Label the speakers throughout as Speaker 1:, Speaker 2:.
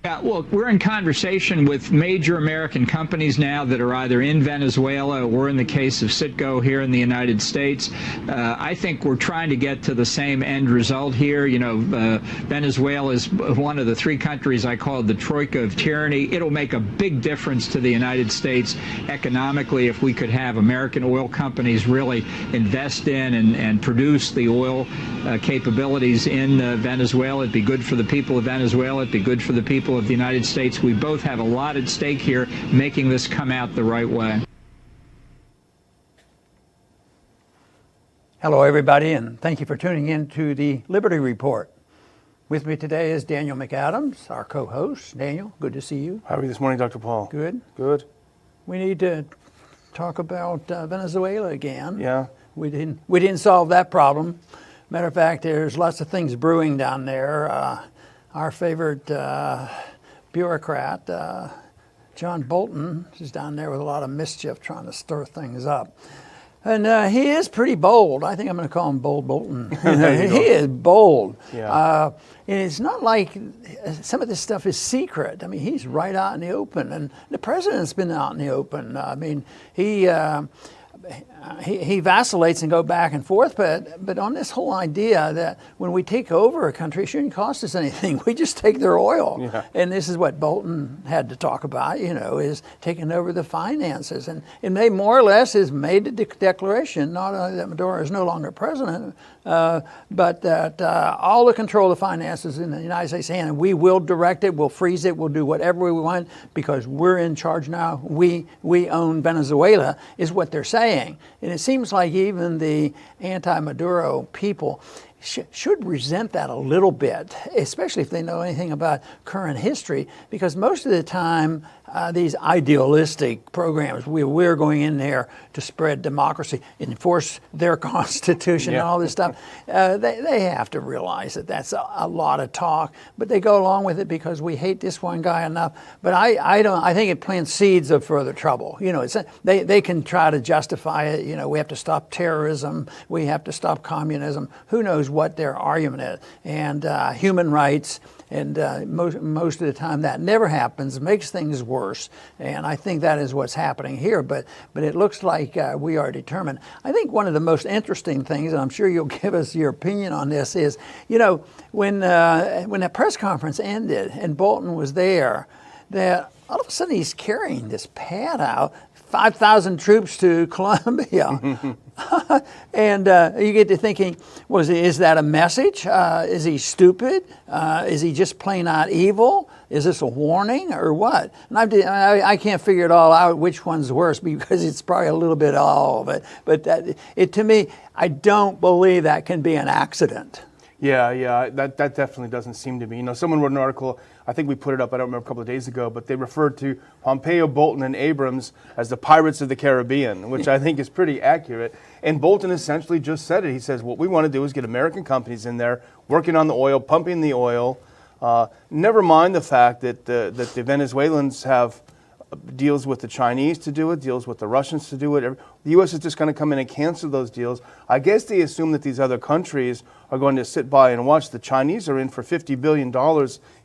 Speaker 1: Yeah, well, we're in conversation with major American companies now that are either in Venezuela or, in the case of Citgo, here in the United States. I think we're trying to get to the same end result here. You know, Venezuela is one of the three countries I call the troika of tyranny. It'll make a big difference to the United States economically if we could have American oil companies really invest in and produce the oil capabilities in Venezuela. It'd be good for the people of Venezuela. It'd be good for the people of the United States. We both have a lot at stake here, making this come out the right way.
Speaker 2: Hello, everybody, and thank you for tuning in to the Liberty Report. With me today is Daniel McAdams, our co-host. Daniel, good to see you.
Speaker 3: How are you this morning, Dr. Paul?
Speaker 2: Good.
Speaker 3: Good.
Speaker 2: We need to talk about Venezuela again.
Speaker 3: Yeah.
Speaker 2: We didn't solve that problem. Matter of fact, there's lots of things brewing down there. Our favorite bureaucrat, John Bolton, is down there with a lot of mischief trying to stir things up. And he is pretty bold. I think I'm going to call him Bold Bolton. He is bold.
Speaker 3: Yeah.
Speaker 2: And it's not like some of this stuff is secret. I mean, he's right out in the open. And the president's been out in the open. I mean, he vacillates and go back and forth, but on this whole idea that when we take over a country, it shouldn't cost us anything. We just take their oil. Yeah. And this is what Bolton had to talk about, you know, is taking over the finances. And they more or less has made the declaration, not only that Maduro is no longer president, but that all the control of the finances in the United States hand, and we will direct it, we'll freeze it, we'll do whatever we want because we're in charge now. We own Venezuela, is what they're saying. And it seems like even the anti-Maduro people should resent that a little bit, especially if they know anything about current history, because most of the time these idealistic programs, we're going in there to spread democracy, enforce their constitution, and all this stuff, they have to realize that that's a lot of talk, but they go along with it because we hate this one guy enough. But I think it plants seeds of further trouble. You know, they can try to justify it. You know, we have to stop terrorism, we have to stop communism. Who knows what their argument is? And human rights. And most of the time that never happens, makes things worse. And I think that is what's happening here. But it looks like we are determined. I think one of the most interesting things, and I'm sure you'll give us your opinion on this, is, you know, when that press conference ended and Bolton was there, that all of a sudden he's carrying this pad out, 5,000 troops to Colombia. And you get to thinking, is that a message? Is he stupid? Is he just plain out evil? Is this a warning or what? And I can't figure it all out which one's worse, because it's probably a little bit of all of it. But to me, I don't believe that can be an accident.
Speaker 3: Yeah, that definitely doesn't seem to be. You know, someone wrote an article, I think we put it up, I don't remember, a couple of days ago, but they referred to Pompeo, Bolton, and Abrams as the Pirates of the Caribbean, which I think is pretty accurate. And Bolton essentially just said it. He says, what we want to do is get American companies in there working on the oil, pumping the oil. Never mind the fact that the Venezuelans have deals with the Chinese to do it, deals with the Russians to do it. The U.S. is just going to come in and cancel those deals. I guess they assume that these other countries are going to sit by and watch. The Chinese are in for $50 billion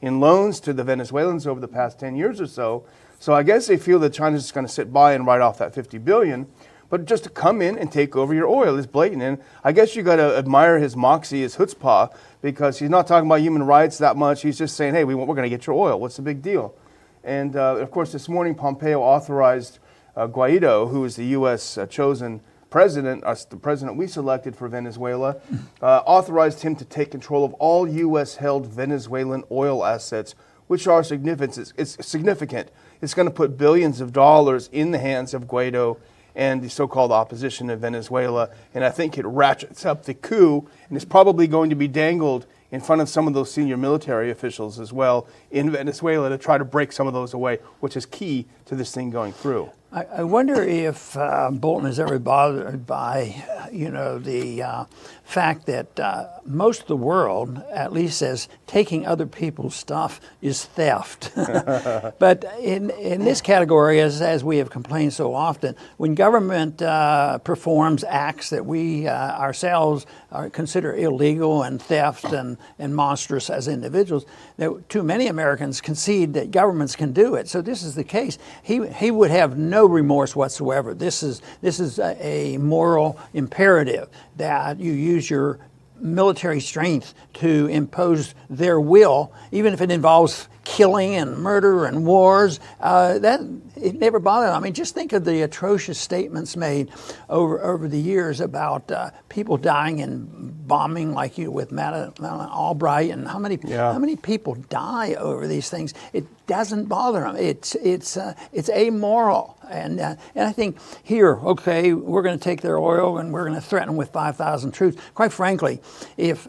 Speaker 3: in loans to the Venezuelans over the past 10 years or so. So I guess they feel that China's just going to sit by and write off that $50 billion. But just to come in and take over your oil is blatant. And I guess you got to admire his moxie, his chutzpah, because he's not talking about human rights that much. He's just saying, hey, we're going to get your oil. What's the big deal? And, of course, this morning, Pompeo authorized Guaido, who is the U.S. Chosen president, the president we selected for Venezuela, authorized him to take control of all U.S.-held Venezuelan oil assets, which are significant. It's significant. It's going to put billions of dollars in the hands of Guaido and the so-called opposition in Venezuela. And I think it ratchets up the coup, and it's probably going to be dangled in front of some of those senior military officials as well in Venezuela to try to break some of those away, which is key to this thing going through.
Speaker 2: I wonder if Bolton is ever bothered by, the fact that most of the world at least says taking other people's stuff is theft. But in this category, as we have complained so often, when government performs acts that we ourselves consider illegal and theft and monstrous as individuals, too many Americans concede that governments can do it. So this is the case. He would have no remorse whatsoever. This is a moral imperative that you use your military strength to impose their will, even if it involves killing and murder and wars. That it never bothered him. I mean, just think of the atrocious statements made over the years about people dying in bombing, like with Madeleine Albright, and how many people die over these things. It doesn't bother him. It's amoral, and I think here, okay, we're going to take their oil and we're going to threaten them with 5,000 troops. Quite frankly, if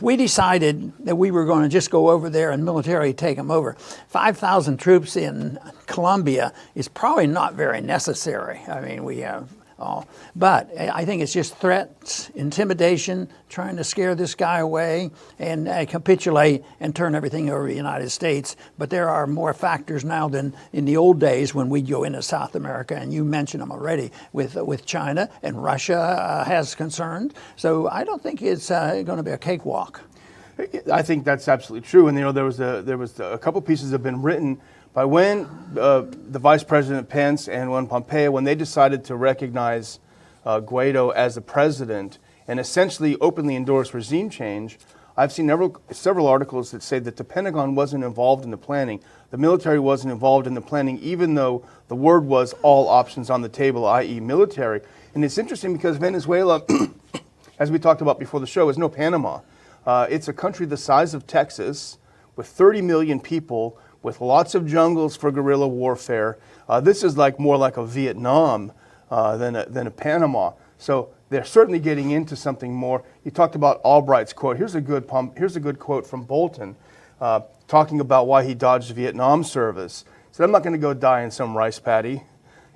Speaker 2: we decided that we were going to just go over there and militarily take them over, 5,000 troops in Colombia is probably not very necessary. I mean, we have all. But I think it's just threats, intimidation, trying to scare this guy away and capitulate and turn everything over to the United States. But there are more factors now than in the old days when we'd go into South America, and you mentioned them already with China, and Russia has concerns. So I don't think it's going to be a cakewalk.
Speaker 3: I think that's absolutely true. And there was a couple pieces have been written by when the Vice President Pence and when Pompeo, when they decided to recognize Guaido as the president and essentially openly endorse regime change. I've seen several articles that say that the Pentagon wasn't involved in the planning. The military wasn't involved in the planning, even though the word was all options on the table, i.e. military. And it's interesting because Venezuela, as we talked about before the show, is no Panama. It's a country the size of Texas with 30 million people, with lots of jungles for guerrilla warfare. This is more like a Vietnam than a Panama. So they're certainly getting into something more. You talked about Albright's quote. Here's a good quote from Bolton, talking about why he dodged Vietnam service. He said, "I'm not going to go die in some rice paddy,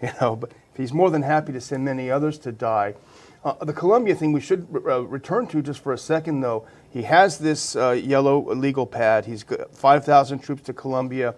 Speaker 3: but he's more than happy to send many others to die." The Colombia thing we should return to just for a second, though. He has this yellow legal pad. He's got 5,000 troops to Colombia.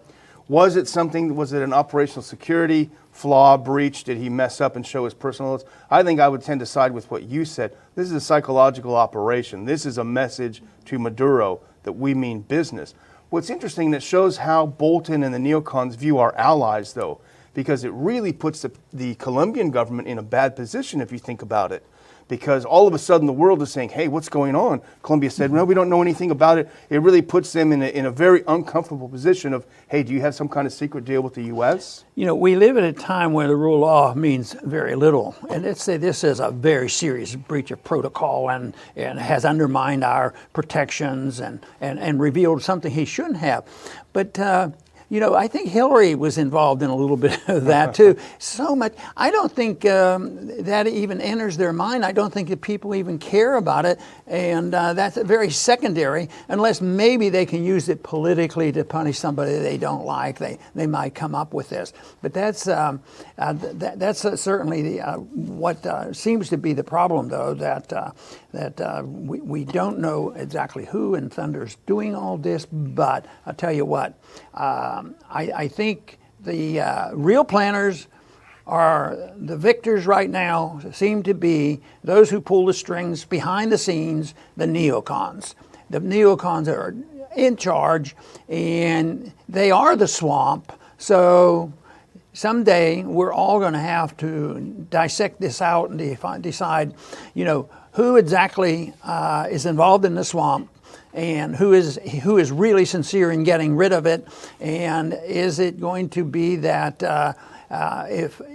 Speaker 3: Was it an operational security flaw, breach? Did he mess up and show his personal notes? I think I would tend to side with what you said. This is a psychological operation. This is a message to Maduro that we mean business. What's interesting, that shows how Bolton and the neocons view our allies, though, because it really puts the Colombian government in a bad position if you think about it. Because all of a sudden the world is saying, hey, what's going on? Colombia said, no, we don't know anything about it. It really puts them in a very uncomfortable position of, hey, do you have some kind of secret deal with the U.S.? We
Speaker 2: live at a time where the rule of law means very little. And let's say this is a very serious breach of protocol and has undermined our protections and revealed something he shouldn't have. But I think Hillary was involved in a little bit of that too. So much. I don't think that even enters their mind. I don't think that people even care about it. And that's very secondary, unless maybe they can use it politically to punish somebody they don't like. They might come up with this. But that's certainly what seems to be the problem, though, that we don't know exactly who in thunder's doing all this. But I'll tell you what. I think the real planners are the victors right now, seem to be those who pull the strings behind the scenes, the neocons. The neocons are in charge, and they are the swamp. So someday we're all going to have to dissect this out and decide, who exactly is involved in the swamp, and who is really sincere in getting rid of it, and is it going to be that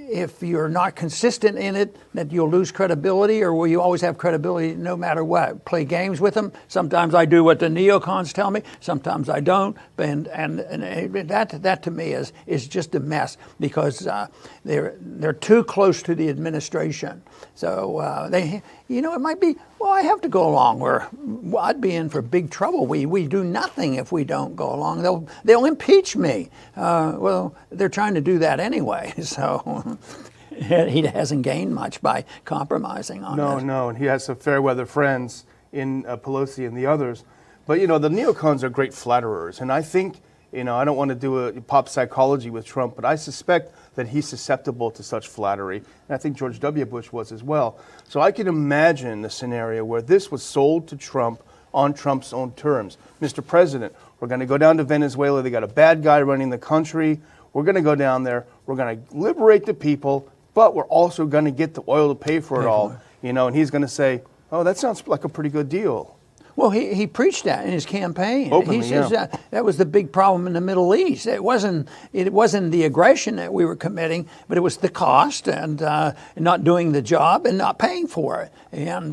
Speaker 2: if you're not consistent in it, that you'll lose credibility, or will you always have credibility no matter what? Play games with them. Sometimes I do what the neocons tell me. Sometimes I don't. And that to me is just a mess, because they're too close to the administration. So it might be, well, I have to go along, or I'd be in for big trouble. We do nothing if we don't go along. They'll impeach me. Well, they're trying to do that anyway. So he hasn't gained much by compromising on this.
Speaker 3: No, and he has some fair weather friends in Pelosi and the others. But, the neocons are great flatterers. And I think, I don't want to do a pop psychology with Trump, but I suspect that he's susceptible to such flattery. And I think George W. Bush was as well. So I can imagine a scenario where this was sold to Trump on Trump's own terms. Mr. President, we're going to go down to Venezuela. They got a bad guy running the country. We're going to go down there. We're going to liberate the people, but we're also going to get the oil to pay for it all. And he's going to say, oh, that sounds like a pretty good deal.
Speaker 2: Well, he preached that in his campaign.
Speaker 3: Openly,
Speaker 2: he says that was the big problem in the Middle East. It wasn't the aggression that we were committing, but it was the cost and not doing the job and not paying for it. And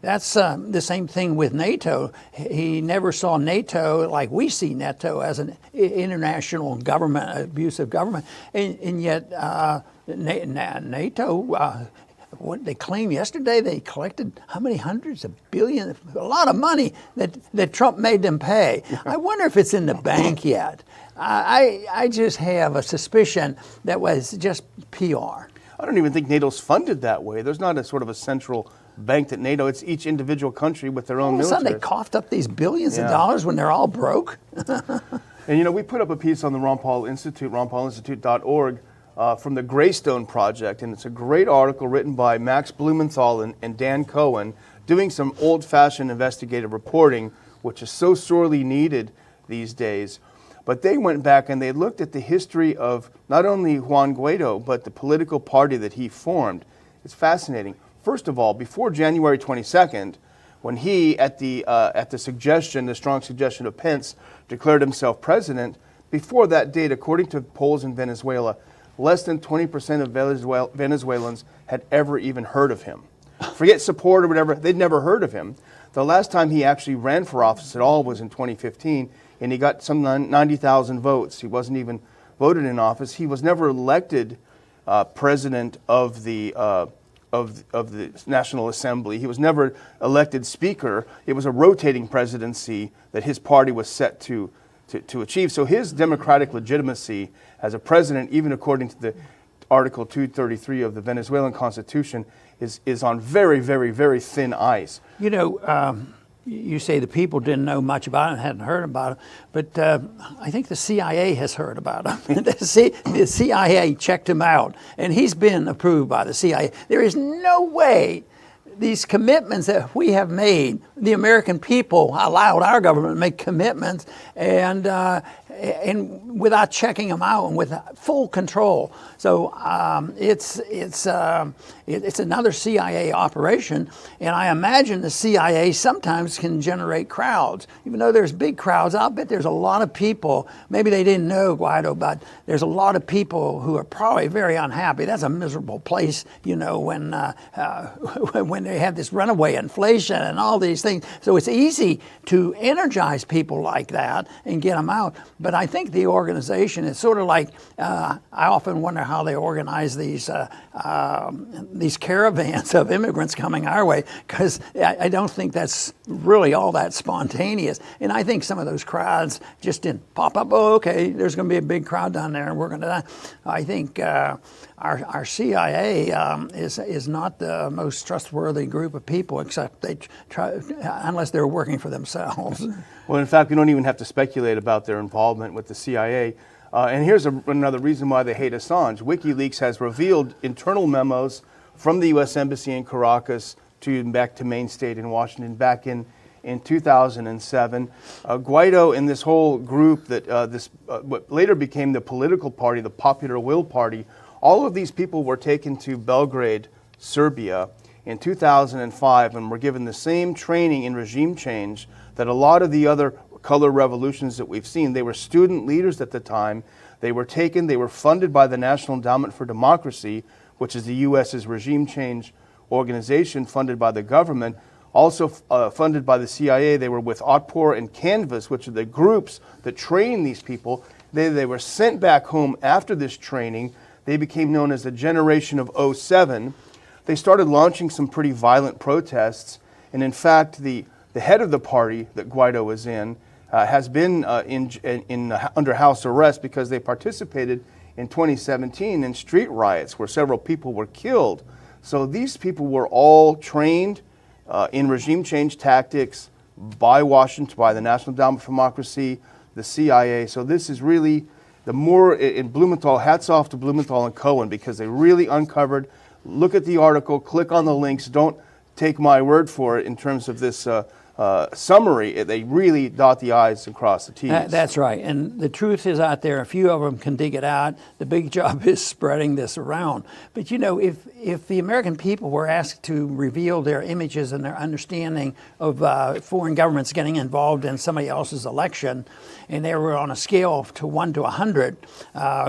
Speaker 2: that's the same thing with NATO. He never saw NATO like we see NATO, as an international government, abusive government. And yet NATO. What they claimed yesterday, they collected how many hundreds of billions, a lot of money that Trump made them pay. I wonder if it's in the bank yet. I just have a suspicion that was just PR.
Speaker 3: I don't even think NATO's funded that way. There's not a sort of a central bank at NATO. It's each individual country with their own military.
Speaker 2: All of a sudden they coughed up these billions of dollars when they're all broke.
Speaker 3: And we put up a piece on the Ron Paul Institute, ronpaulinstitute.org, from the Greystone Project, and it's a great article written by Max Blumenthal and Dan Cohen, doing some old-fashioned investigative reporting, which is so sorely needed these days. But they went back and they looked at the history of not only Juan Guaido, but the political party that he formed. It's fascinating. First of all, before January 22nd, when he, at the strong suggestion of Pence, declared himself president, before that date, according to polls in Venezuela, less than 20% of Venezuelans had ever even heard of him. Forget support or whatever, they'd never heard of him. The last time he actually ran for office at all was in 2015, and he got some 90,000 votes. He wasn't even voted in office. He was never elected president of the National Assembly. He was never elected speaker. It was a rotating presidency that his party was set to achieve. So his democratic legitimacy as a president, even according to the Article 233 of the Venezuelan Constitution, is on very, very, very thin ice.
Speaker 2: You say the people didn't know much about him, hadn't heard about him, but I think the CIA has heard about him. The CIA checked him out, and he's been approved by the CIA. There is no way these commitments that we have made, the American people allowed our government to make commitments, and without checking them out and with full control. So it's another CIA operation, and I imagine the CIA sometimes can generate crowds. Even though there's big crowds, I'll bet there's a lot of people, maybe they didn't know Guaido, but there's a lot of people who are probably very unhappy. That's a miserable place, when they have this runaway inflation and all these things. So it's easy to energize people like that and get them out. But I think the organization is sort of like, I often wonder how they organize these caravans of immigrants coming our way, because I don't think that's really all that spontaneous. And I think some of those crowds just didn't pop up. Oh, okay, there's going to be a big crowd down there, and we're going to. I think our CIA is not the most trustworthy group of people, except they try, unless they're working for themselves.
Speaker 3: Well, in fact, we don't even have to speculate about their involvement with the CIA. And here's another reason why they hate Assange. WikiLeaks has revealed internal memos from the U.S. Embassy in Caracas back to Maine State in Washington back in 2007. Guaido and this whole group that what later became the political party, the Popular Will Party, all of these people were taken to Belgrade, Serbia in 2005 and were given the same training in regime change that a lot of the other color revolutions that we've seen. They were student leaders at the time. They were taken, they were funded by the National Endowment for Democracy, which is the U.S.'s regime change organization funded by the government, also funded by the CIA. They were with Otpor and Canvas, which are the groups that train these people. They were sent back home after this training. They became known as the Generation of '07. They started launching some pretty violent protests, and in fact, the head of the party that Guaido was in has been under house arrest because they participated in 2017 in street riots where several people were killed. So these people were all trained in regime change tactics by Washington, by the National Endowment for Democracy, the CIA. So this is really the more in Blumenthal, hats off to Blumenthal and Cohen, because they really uncovered. Look at the article, click on the links, don't take my word for it in terms of this summary. They really dot the I's and cross the T's.
Speaker 2: That's right. And the truth is out there. A few of them can dig it out. The big job is spreading this around. But you know, if the American people were asked to reveal their images and their understanding of foreign governments getting involved in somebody else's election, and they were on a scale to 1 to 100,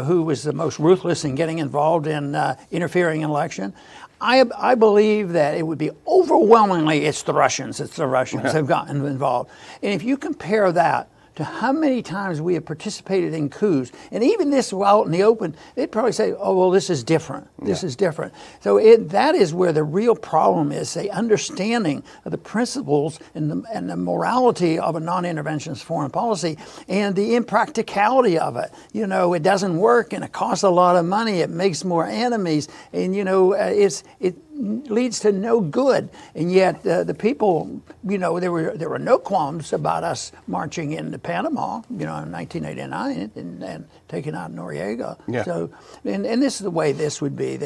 Speaker 2: who was the most ruthless in getting involved in interfering in election, I believe that it would be overwhelmingly it's the Russians have gotten involved. And if you compare that to how many times we have participated in coups, and even this out in the open, they'd probably say, oh, well, this is different. This is different. So that is where the real problem is, the understanding of the principles and the morality of a non-interventionist foreign policy and the impracticality of it. You know, it doesn't work and it costs a lot of money. It makes more enemies. And, you know, it leads to no good, and yet the people, you know, there were no qualms about us marching into Panama, you know, in 1989 and taking out Noriega. Yeah. So, and this is the way this would be.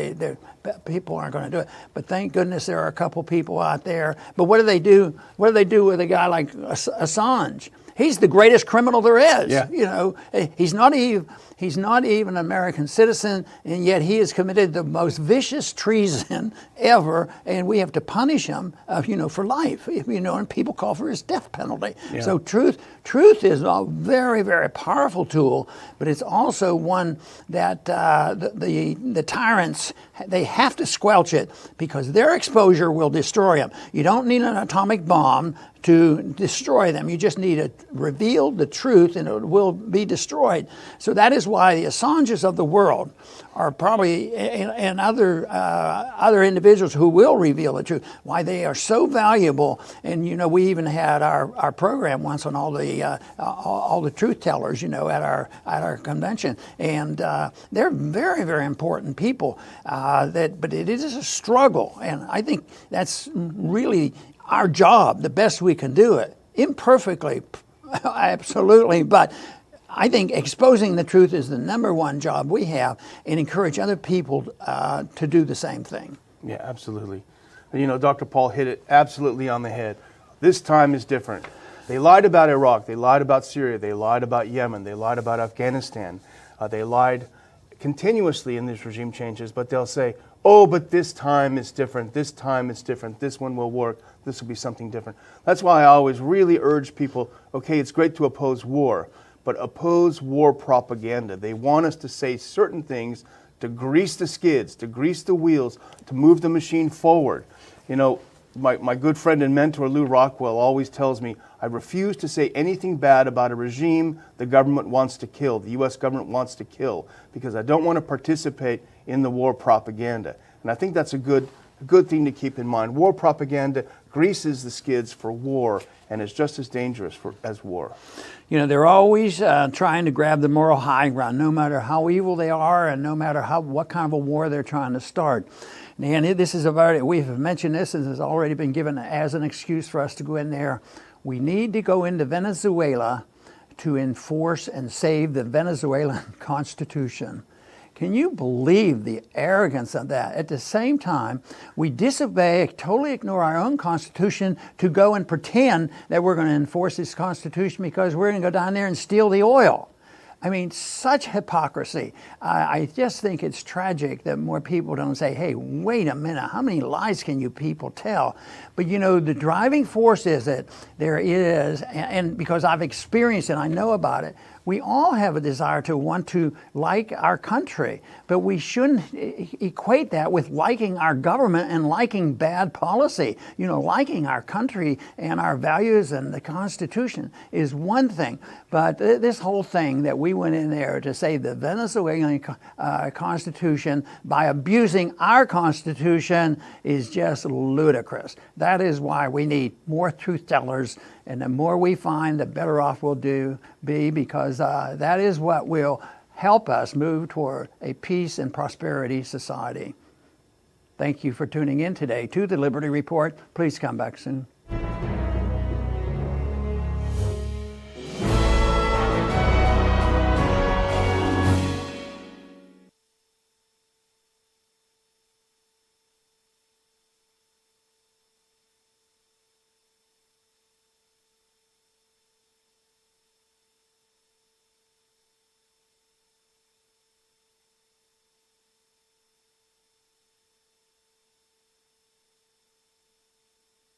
Speaker 2: People aren't going to do it, but thank goodness there are a couple people out there. But what do they do? What do they do with a guy like Assange? He's the greatest criminal there is. Yeah. You know, he's not even an American citizen, and yet he has committed the most vicious treason ever, and we have to punish him, you know, for life. You know, and people call for his death penalty. Yeah. So truth is a very, very powerful tool, but it's also one that the tyrants, they have to squelch it because their exposure will destroy them. You don't need an atomic bomb to destroy them. You just need to reveal the truth and it will be destroyed. So that is why the Assanges of the world are probably, and other individuals who will reveal the truth, why they are so valuable. And, you know, we even had our program once on all the truth tellers, you know, at our convention. And they're very, very important people. But it is a struggle. And I think that's really our job, the best we can do it. Imperfectly, absolutely, but I think exposing the truth is the number one job we have, and encourage other people to do the same thing.
Speaker 3: Yeah, absolutely. You know, Dr. Paul hit it absolutely on the head. This time is different. They lied about Iraq, they lied about Syria, they lied about Yemen, they lied about Afghanistan. They lied continuously in these regime changes, but they'll say, oh, but this time is different, this time is different, this one will work, this will be something different. That's why I always really urge people, okay, it's great to oppose war, but oppose war propaganda. They want us to say certain things to grease the skids, to grease the wheels, to move the machine forward. You know, my good friend and mentor Lou Rockwell always tells me, I refuse to say anything bad about a regime the government wants to kill, the U.S. government wants to kill, because I don't want to participate in the war propaganda. And I think that's a good thing to keep in mind. War propaganda greases the skids for war and is just as dangerous as war.
Speaker 2: You know, they're always trying to grab the moral high ground, no matter how evil they are and no matter what kind of a war they're trying to start. And this is we've mentioned this, and has already been given as an excuse for us to go in there. We need to go into Venezuela to enforce and save the Venezuelan Constitution. Can you believe the arrogance of that? At the same time, we disobey, totally ignore our own Constitution to go and pretend that we're going to enforce this Constitution because we're going to go down there and steal the oil. I mean, such hypocrisy. I just think it's tragic that more people don't say, hey, wait a minute, how many lies can you people tell? But you know, the driving force is that there is, and because I've experienced it, I know about it, we all have a desire to want to like our country, but we shouldn't equate that with liking our government and liking bad policy. You know, liking our country and our values and the Constitution is one thing, but this whole thing that we went in there to save the Venezuelan Constitution by abusing our Constitution is just ludicrous. That is why we need more truth tellers, and the more we find, the better off we'll be, because that is what will help us move toward a peace and prosperity society. Thank you for tuning in today to the Liberty Report. Please come back soon.